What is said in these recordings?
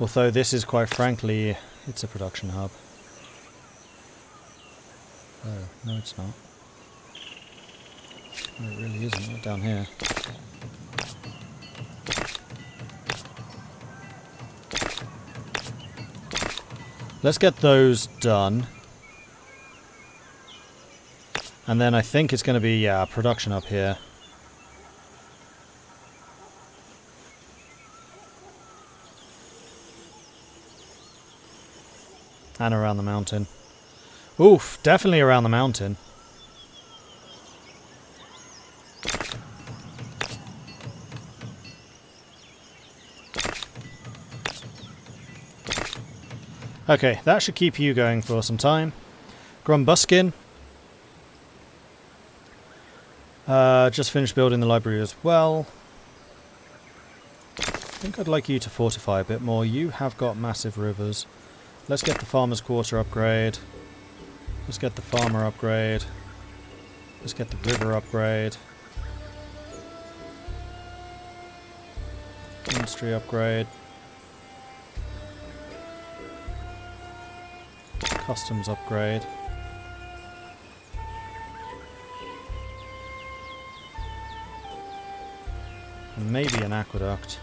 Although this is quite frankly, it's a production hub. Oh, no it's not. No, it really isn't, not down here. Let's get those done. And then I think it's going to be, yeah, production up here. And around the mountain. Oof, definitely around the mountain. Okay, that should keep you going for some time. Grumbuskin. Just finished building the library as well. I think I'd like you to fortify a bit more. You have got massive rivers. Let's get the farmer's quarter upgrade. Let's get the farmer upgrade. Let's get the river upgrade. Industry upgrade. Customs upgrade. And maybe an aqueduct.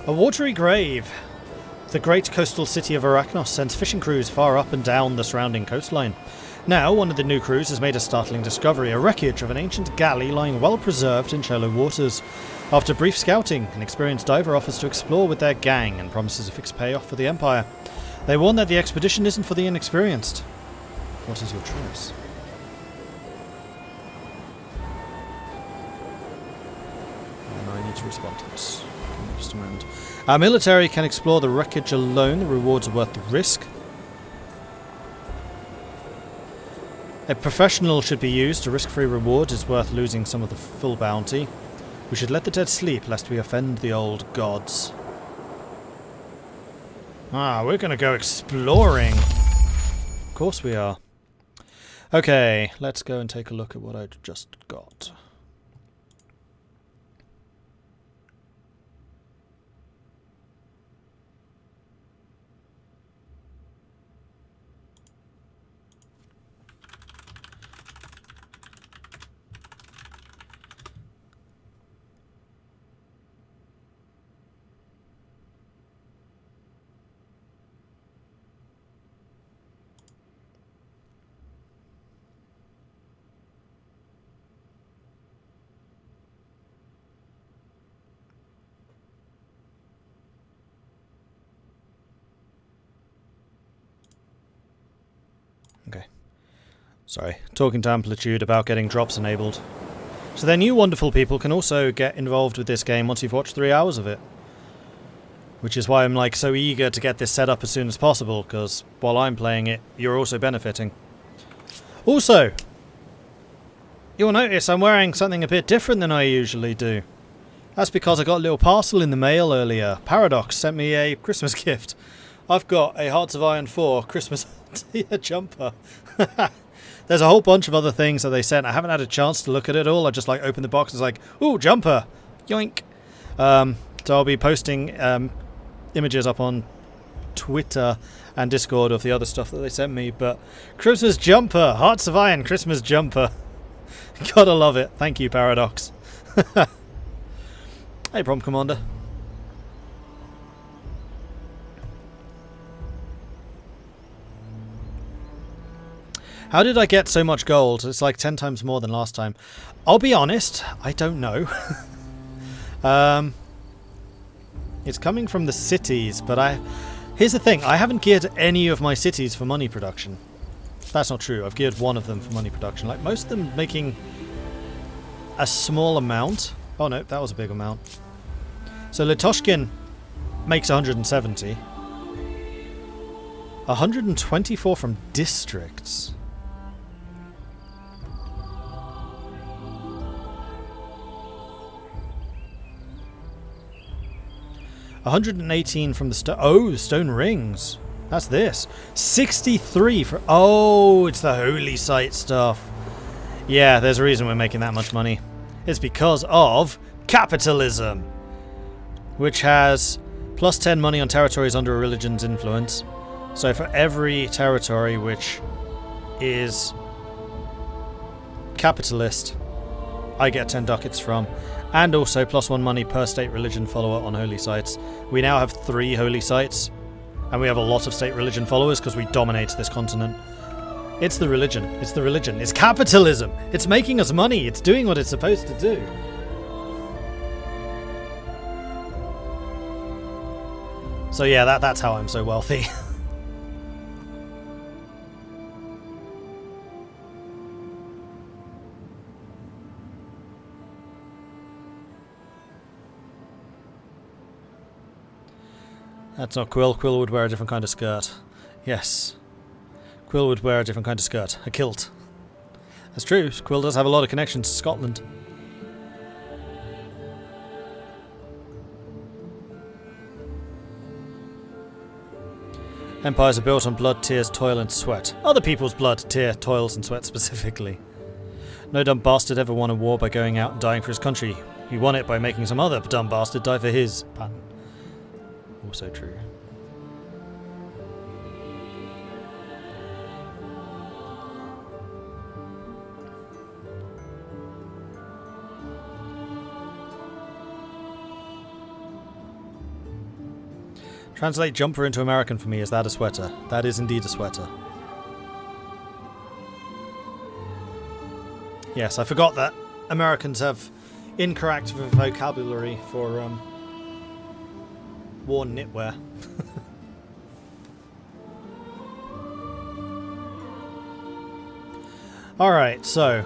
A watery grave. The great coastal city of Arachnos sends fishing crews far up and down the surrounding coastline. Now, one of the new crews has made a startling discovery, a wreckage of an ancient galley lying well preserved in shallow waters. After brief scouting, an experienced diver offers to explore with their gang and promises a fixed payoff for the Empire. They warn that the expedition isn't for the inexperienced. What is your choice? And I need to respond to this. Give me just a moment. Our military can explore the wreckage alone. The rewards are worth the risk. A professional should be used. A risk-free reward is worth losing some of the full bounty. We should let the dead sleep, lest we offend the old gods. Ah, we're gonna go exploring. Of course we are. Okay, let's go and take a look at what I just got. Okay. Sorry. Talking to Amplitude about getting drops enabled. So their new wonderful people can also get involved with this game once you've watched 3 hours of it. Which is why I'm like so eager to get this set up as soon as possible, because while I'm playing it, you're also benefiting. Also, you'll notice I'm wearing something a bit different than I usually do. That's because I got a little parcel in the mail earlier. Paradox sent me a Christmas gift. I've got a Hearts of Iron 4 Christmas jumper. There's a whole bunch of other things that they sent. I haven't had a chance to look at it all. I just like opened the box and was like, ooh, jumper! Yoink! So I'll be posting images up on Twitter and Discord of the other stuff that they sent me. But Christmas jumper! Hearts of Iron Christmas jumper! Gotta love it. Thank you, Paradox. Hey, Prom Commander. How did I get so much gold? It's like 10 times more than last time. I'll be honest, I don't know. It's coming from the cities, but here's the thing, I haven't geared any of my cities for money production. That's not true, I've geared one of them for money production. Like, most of them making a small amount. Oh no, that was a big amount. So Litoshkin makes 170. 124 from districts. $118 from the stone rings. That's this. 63 for... Oh, it's the holy site stuff. Yeah, there's a reason we're making that much money. It's because of capitalism, which has Plus 10 money on territories under a religion's influence. So for every territory which is capitalist, I get 10 ducats from. And also plus 1 money per state religion follower on holy sites. We now have 3 holy sites. And we have a lot of state religion followers because we dominate this continent. It's the religion. It's the religion. It's capitalism. It's making us money. It's doing what it's supposed to do. So yeah, that's how I'm so wealthy. That's not Quill. Quill would wear a different kind of skirt. Yes. Quill would wear a different kind of skirt. A kilt. That's true. Quill does have a lot of connections to Scotland. Empires are built on blood, tears, toil and sweat. Other people's blood, tear, toils and sweat specifically. No dumb bastard ever won a war by going out and dying for his country. He won it by making some other dumb bastard die for his. Pun. Also true. Translate jumper into American for me. Is that a sweater? That is indeed a sweater. Yes, I forgot that Americans have incorrect vocabulary for worn knitwear. Alright, so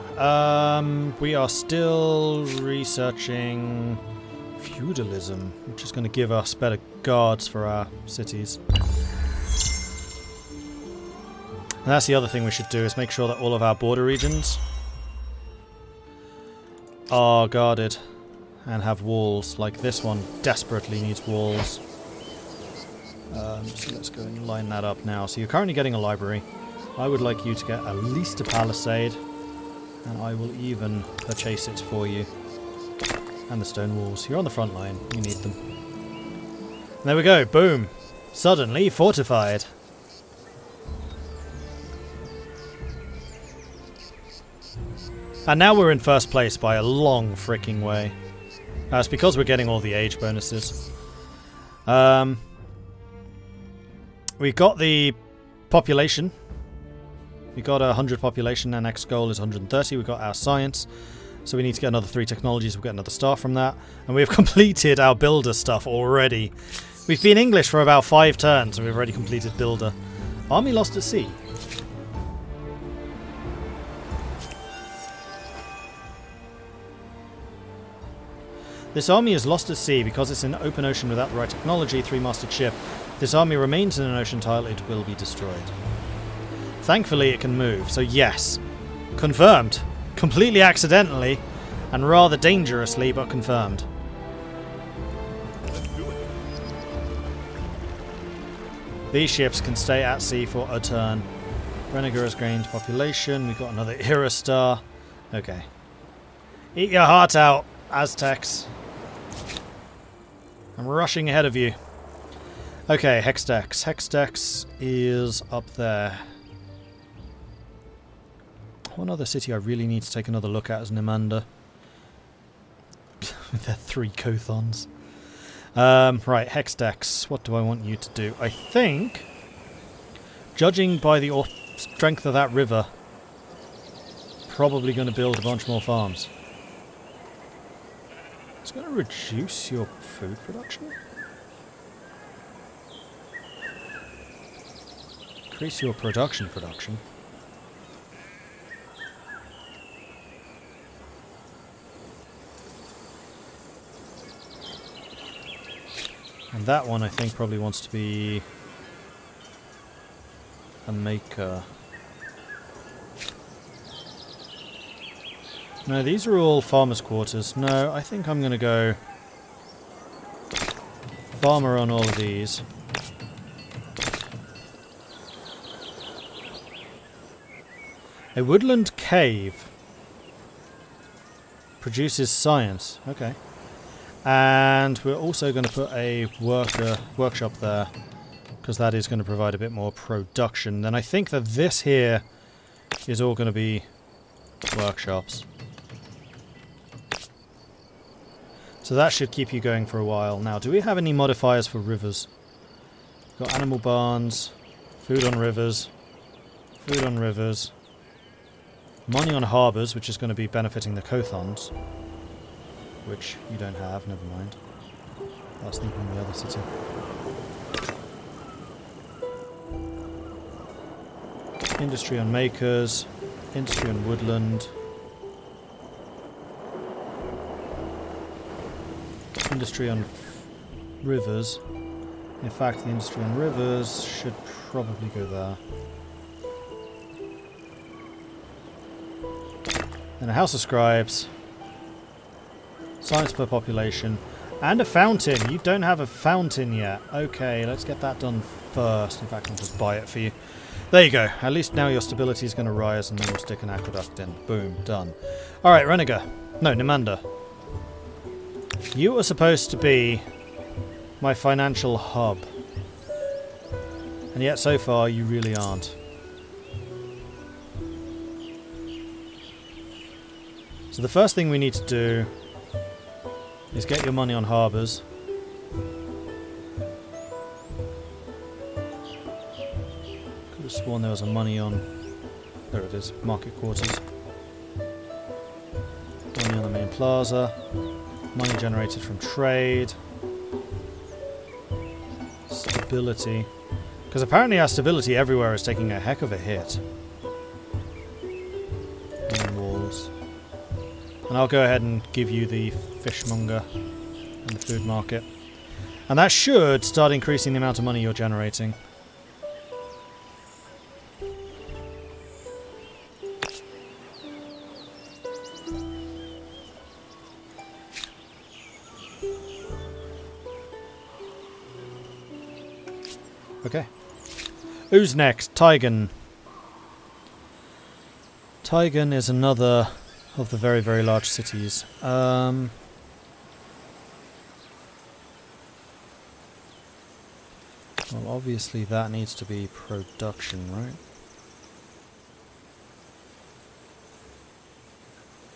we are still researching feudalism, which is going to give us better guards for our cities. And that's the other thing we should do, is make sure that all of our border regions are guarded and have walls. Like this one desperately needs walls. So let's go and line that up now. So you're currently getting a library. I would like you to get at least a palisade, and I will even purchase it for you. And the stone walls. You're on the front line. You need them. And there we go. Boom. Suddenly fortified. And now we're in first place by a long freaking way. It's because we're getting all the age bonuses. We got the population. We got 100 population. Our next goal is 130. We got our science. So we need to get another 3 technologies. We'll get another star from that. And we've completed our builder stuff already. We've been English for about 5 turns and we've already completed builder. Army lost at sea. This army is lost at sea because it's in open ocean without the right technology, 3-masted ship. If this army remains in an ocean tile, it will be destroyed. Thankfully, it can move, so yes. Confirmed. Completely accidentally, and rather dangerously, but confirmed. These ships can stay at sea for a turn. Renegar has gained population. We've got another era star. Okay. Eat your heart out, Aztecs. I'm rushing ahead of you. Okay, Hexdex. Hexdex is up there. One other city I really need to take another look at is Nimander. With their 3 Kothons. Right, Hexdex. What do I want you to do? I think, judging by the strength of that river, probably going to build a bunch more farms. It's going to reduce your food production? Increase your production. And that one I think probably wants to be a maker. No, these are all farmers' quarters. No, I think I'm going to go farmer on all of these. A woodland cave produces science. Okay. And we're also going to put a workshop there, because that is going to provide a bit more production. Then I think that this here is all going to be workshops. So that should keep you going for a while. Now, do we have any modifiers for rivers? We've got animal barns, food on rivers, money on harbours, which is going to be benefiting the Kothons, which you don't have, never mind. I was thinking the other city. Industry on makers, industry on woodland, industry on rivers. In fact, the industry on rivers should probably go there. And a house of scribes, science per population, and a fountain. You don't have a fountain yet. Okay, let's get that done first. In fact, I'll just buy it for you. There you go. At least now your stability is going to rise, and then we'll stick an aqueduct in. Boom, done. Alright, Reniger. No, Nimander. You are supposed to be my financial hub. And yet, so far, you really aren't. So the first thing we need to do is get your money on harbours. Could have sworn there was a money on... There it is, market quarters. Money on the main plaza. Money generated from trade. Stability. Because apparently our stability everywhere is taking a heck of a hit. And walls. And I'll go ahead and give you the fishmonger and the food market. And that should start increasing the amount of money you're generating. Okay. Who's next? Tygan. Tygan is another of the very, very large cities. Well, obviously that needs to be production, right?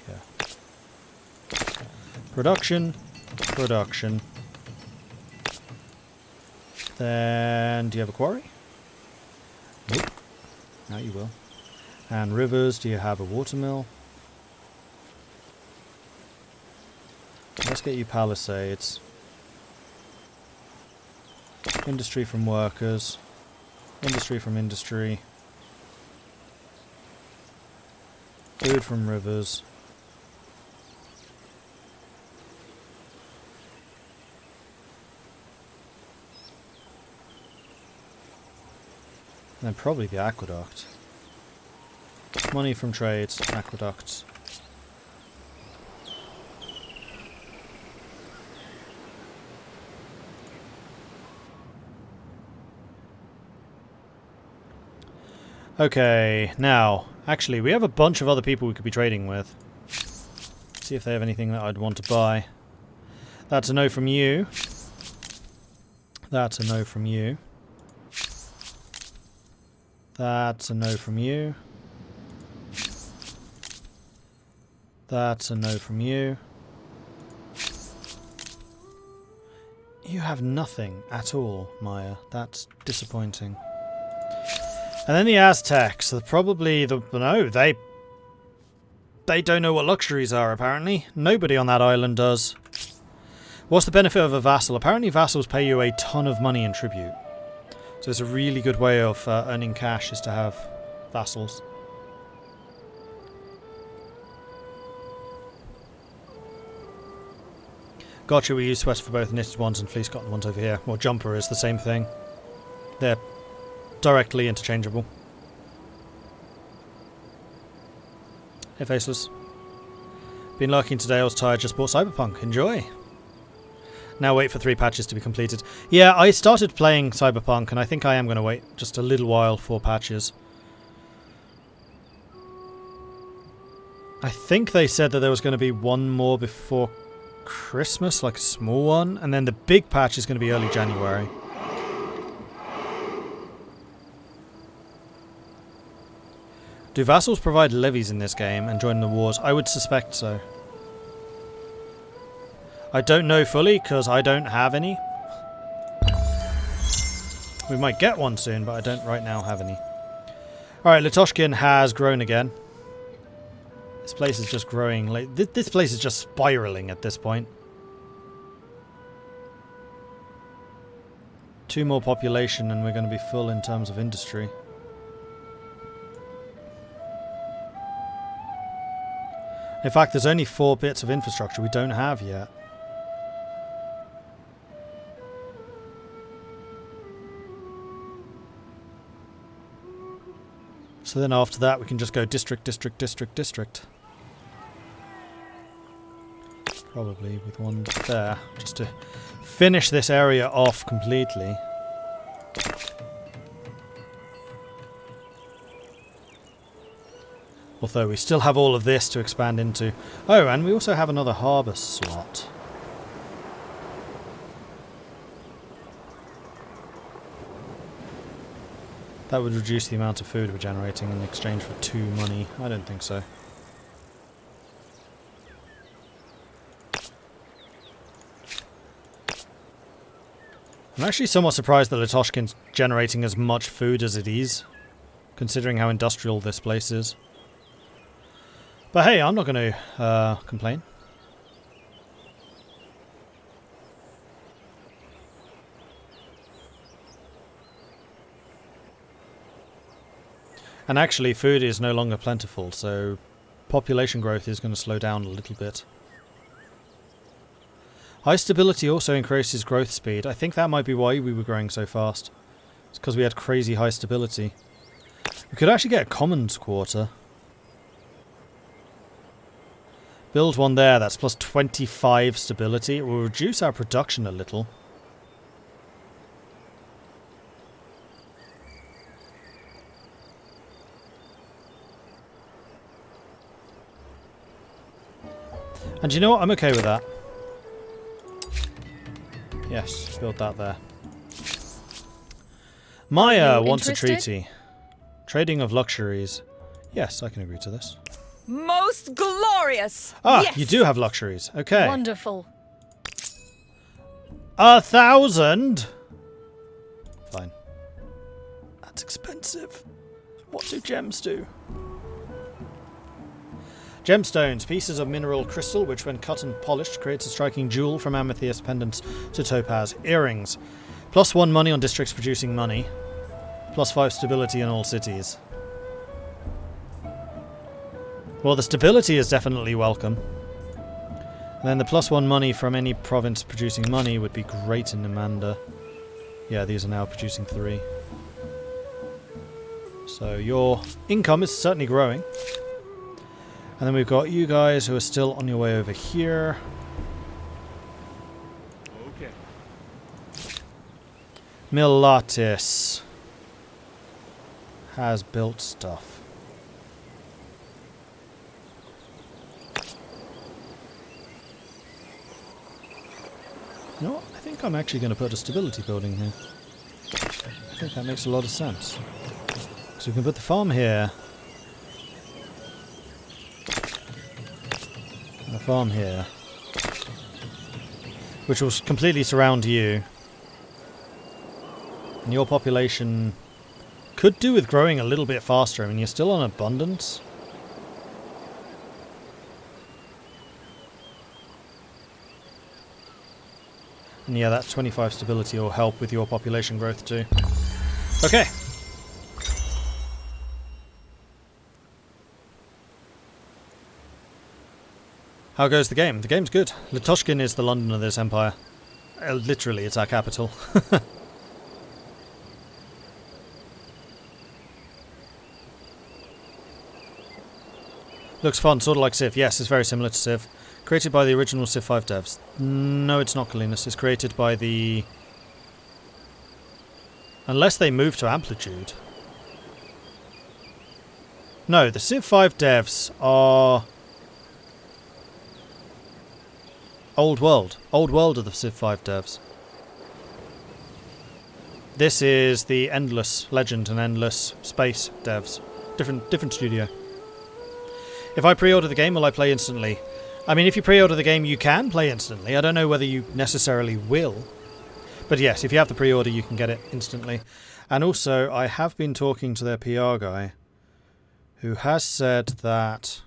Yeah. Production. Then, do you have a quarry? Nope. Now you will. And rivers, do you have a watermill? Let's get you palisades. Industry from workers. Industry from industry. Food from rivers. And then probably the aqueduct. Money from trades, aqueducts. Okay, now, actually, we have a bunch of other people we could be trading with. See if they have anything that I'd want to buy. That's a no from you. That's a no from you. That's a no from you. That's a no from you. You have nothing at all, Meier. That's disappointing. And then the Aztecs. Probably the... No, they don't know what luxuries are, apparently. Nobody on that island does. What's the benefit of a vassal? Apparently vassals pay you a ton of money in tribute. So it's a really good way of earning cash is to have vassals. Gotcha, we use sweater for both knitted ones and fleece cotton ones over here. Well, jumper is the same thing. They're directly interchangeable. Hey, Faceless. Been lurking today, I was tired, just bought Cyberpunk. Enjoy! Now wait for 3 patches to be completed. Yeah, I started playing Cyberpunk, and I think I am going to wait just a little while for patches. I think they said that there was going to be one more before Christmas, like a small one, and then the big patch is going to be early January. Do vassals provide levies in this game and join the wars? I would suspect so. I don't know fully because I don't have any. We might get one soon, but I don't right now have any. Alright, Litoshkin has grown again. This place is just growing. Like this place is just spiraling at this point. 2 more population and we're going to be full in terms of industry. In fact, there's only 4 bits of infrastructure we don't have yet. So then after that we can just go district, district, district, district. Probably with one there, just to finish this area off completely. Although we still have all of this to expand into. Oh, and we also have another harbour slot. That would reduce the amount of food we're generating in exchange for 2 money. I don't think so. I'm actually somewhat surprised that Litoshkin's generating as much food as it is, considering how industrial this place is. But hey, I'm not going to complain. And actually, food is no longer plentiful, so population growth is going to slow down a little bit. High stability also increases growth speed. I think that might be why we were growing so fast. It's because we had crazy high stability. We could actually get a commons quarter. Build one there, that's plus 25 stability. It will reduce our production a little. And you know what? I'm okay with that. Yes, build that there. Meier wants a treaty. Trading of luxuries. Yes, I can agree to this. Most glorious! Ah, yes. You do have luxuries. Okay. Wonderful. 1,000? Fine. That's expensive. What do gems do? Gemstones, pieces of mineral crystal which when cut and polished creates a striking jewel from amethyst pendants to topaz earrings. +1 money on districts producing money. +5 stability in all cities. Well, the stability is definitely welcome. And then the +1 money from any province producing money would be great in Namanda. Yeah, these are now producing 3. So your income is certainly growing. And then we've got you guys who are still on your way over here. Okay. Milatis has built stuff. You know what? I think I'm actually going to put a stability building here. I think that makes a lot of sense. So we can put the farm here. And a farm here. Which will completely surround you. And your population could do with growing a little bit faster. I mean, you're still on abundance. And yeah, that 25 stability will help with your population growth too. Okay. How goes the game? The game's good. Litoshkin is the London of this empire. Literally, it's our capital. Looks fun, sort of like Civ. Yes, it's very similar to Civ. Created by the original Civ 5 devs. No, it's not Kalinas. It's created by the... Unless they move to Amplitude. No, the Civ 5 devs are... Old World. Old World of the Civ 5 devs. This is the Endless Legend and Endless Space devs. Different studio. If I pre-order the game, will I play instantly? I mean, if you pre-order the game, you can play instantly. I don't know whether you necessarily will. But yes, if you have the pre-order, you can get it instantly. And also, I have been talking to their PR guy, who has said that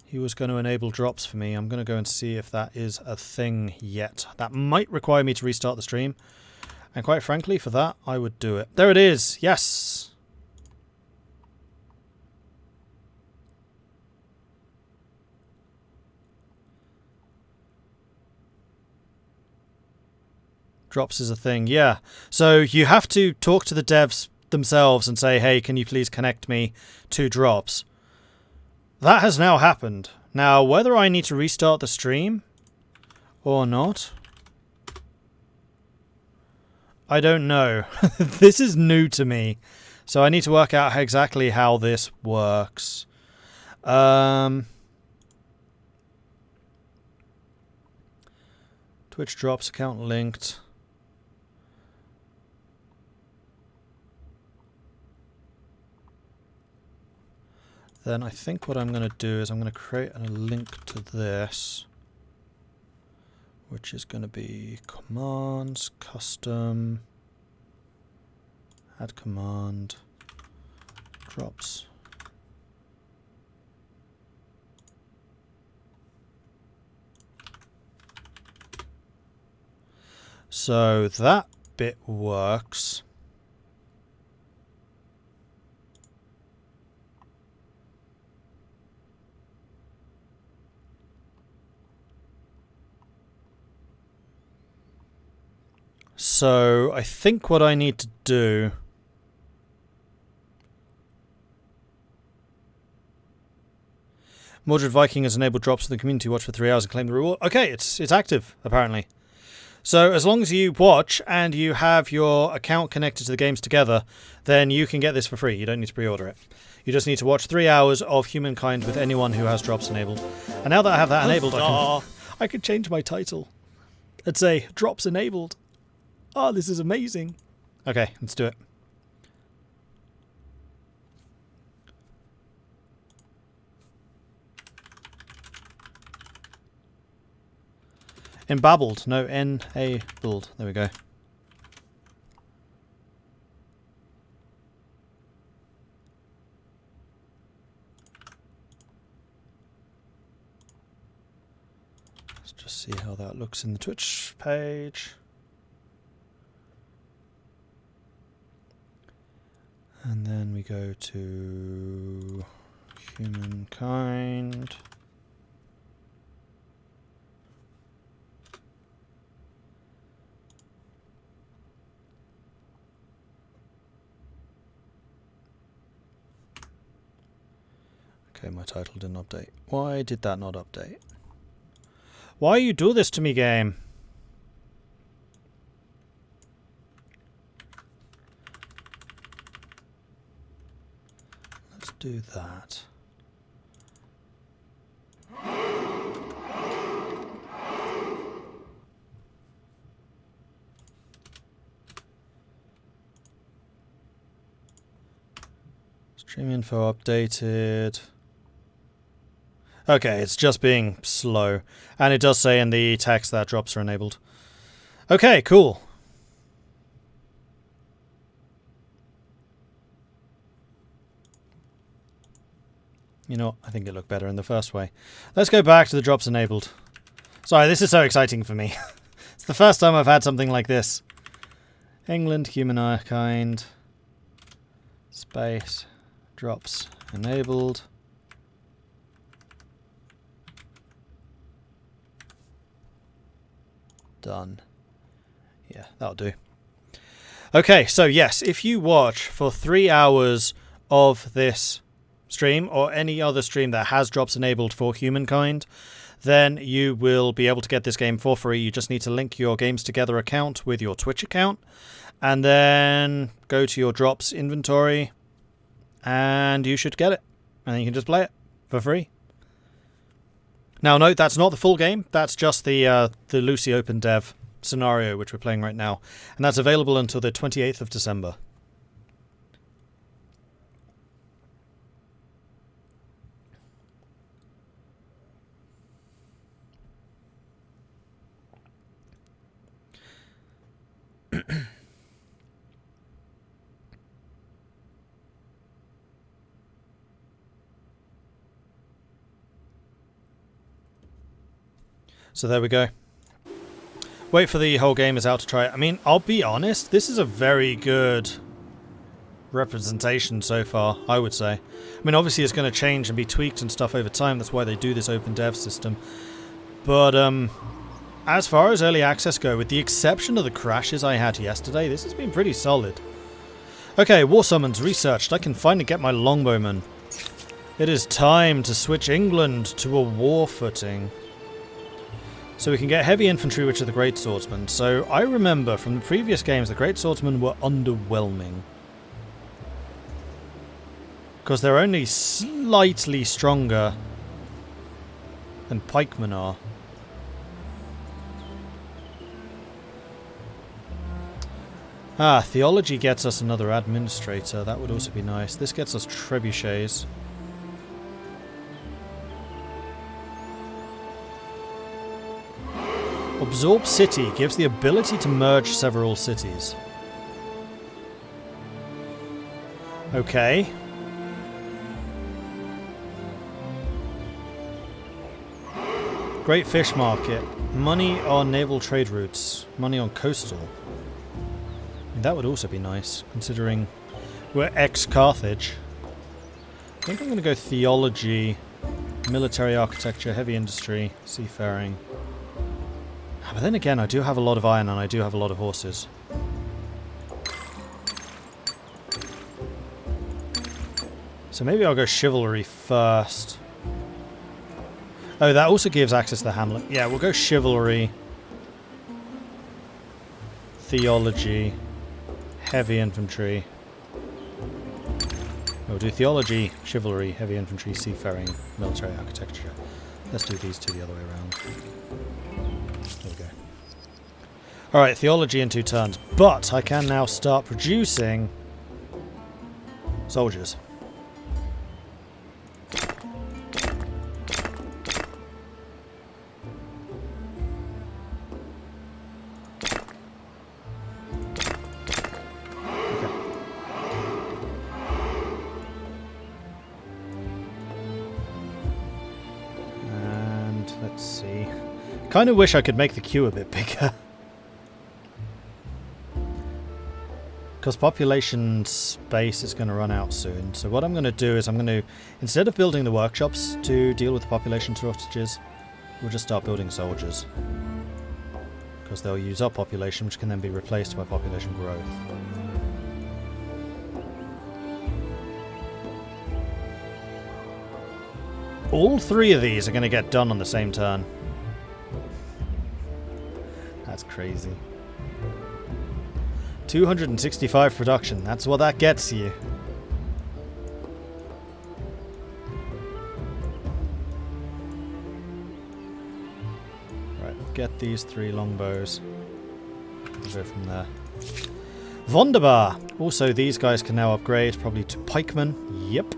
he was going to enable drops for me. I'm going to go and see if that is a thing yet. That might require me to restart the stream. And quite frankly, for that, I would do it. There it is! Yes! Drops is a thing, yeah. So you have to talk to the devs themselves and say, hey, can you please connect me to drops? That has now happened. Now, whether I need to restart the stream or not, I don't know. This is new to me. So I need to work out exactly how this works. Twitch drops, account linked. Then I think what I'm going to do is I'm going to create a link to this, which is going to be commands, custom, add command, drops. So that bit works. So I think what I need to do Mordred Viking has enabled drops in the community watch for 3 hours and claim the reward. Okay, it's active, apparently. So as long as you watch and you have your account connected to the games together, then you can get this for free. You don't need to pre-order it. You just need to watch 3 hours of Humankind with anyone who has drops enabled. And now that I have that enabled, I can change my title and say, drops enabled. Oh, this is amazing. Okay, let's do it. Embabbled. No, N-A-bled. There we go. Let's just see how that looks in the Twitch page. And then we go to Humankind. Okay, my title didn't update. Why did that not update? Why you do this to me, game? Let's do that. Stream info updated. Okay, it's just being slow. And it does say in the text that drops are enabled. Okay, cool. You know what? I think it looked better in the first way. Let's go back to the drops enabled. Sorry, this is so exciting for me. It's the first time I've had something like this. England, Humankind, space, drops enabled. Done. Yeah, that'll do. Okay, so yes, if you watch for 3 hours of this stream or any other stream that has drops enabled for Humankind, then you will be able to get this game for free. You just need to link your Games Together account with your Twitch account and then go to your drops inventory and you should get it. And then you can just play it for free. Now, note, that's not the full game. That's just the Lucy OpenDev scenario, which we're playing right now. And that's available until the 28th of December. So there we go. Wait for the whole game is out to try it. I mean, I'll be honest, this is a very good representation so far, I would say. I mean, obviously it's going to change and be tweaked and stuff over time. That's why they do this OpenDev system. But as far as early access go, with the exception of the crashes I had yesterday, this has been pretty solid. Okay, war summons researched. I can finally get my longbowman. It is time to switch England to a war footing. So we can get heavy infantry, which are the great swordsmen. So I remember from the previous games, the great swordsmen were underwhelming. Because they're only slightly stronger than pikemen are. Ah, theology gets us another administrator. That would also be nice. This gets us trebuchets. Absorb city gives the ability to merge several cities. Okay. Great fish market. Money on naval trade routes. Money on coastal. That would also be nice, considering we're ex-Carthage. I think I'm going to go theology, military architecture, heavy industry, seafaring. But then again, I do have a lot of iron and I do have a lot of horses. So maybe I'll go chivalry first. Oh, that also gives access to the hamlet. Yeah, we'll go chivalry, theology, heavy infantry. We'll do theology, chivalry, heavy infantry, seafaring, military architecture. Let's do these two the other way around. There we go. Alright, theology in 2 turns. But I can now start producing soldiers. Kind of wish I could make the queue a bit bigger. Because population space is going to run out soon. So what I'm going to do is I'm going to, instead of building the workshops to deal with the population shortages, we'll just start building soldiers. Because they'll use up population, which can then be replaced by population growth. All 3 of these are going to get done on the same turn. That's crazy. 265 production, that's what that gets you. Right, get these 3 longbows. We'll go from there. Wunderbar! Also, these guys can now upgrade probably to pikemen. Yep.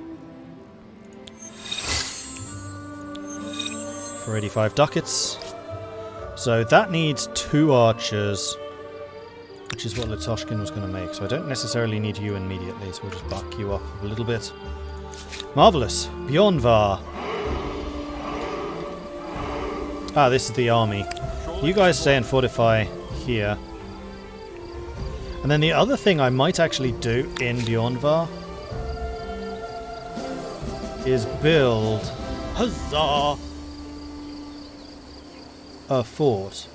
For 85 ducats. So that needs 2 archers, which is what Litoshkin was going to make. So I don't necessarily need you immediately, so we'll just buck you up a little bit. Marvellous. Bjornvar. Ah, this is the army. You guys stay and fortify here. And then the other thing I might actually do in Bjornvar is build... Huzzah! A fort.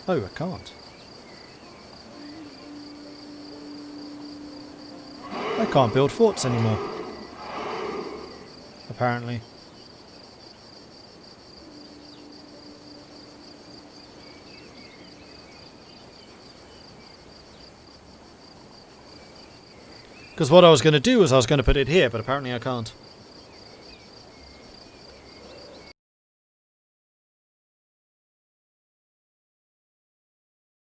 Oh, I can't. I can't build forts anymore. Apparently. Because what I was going to do was I was going to put it here, but apparently I can't.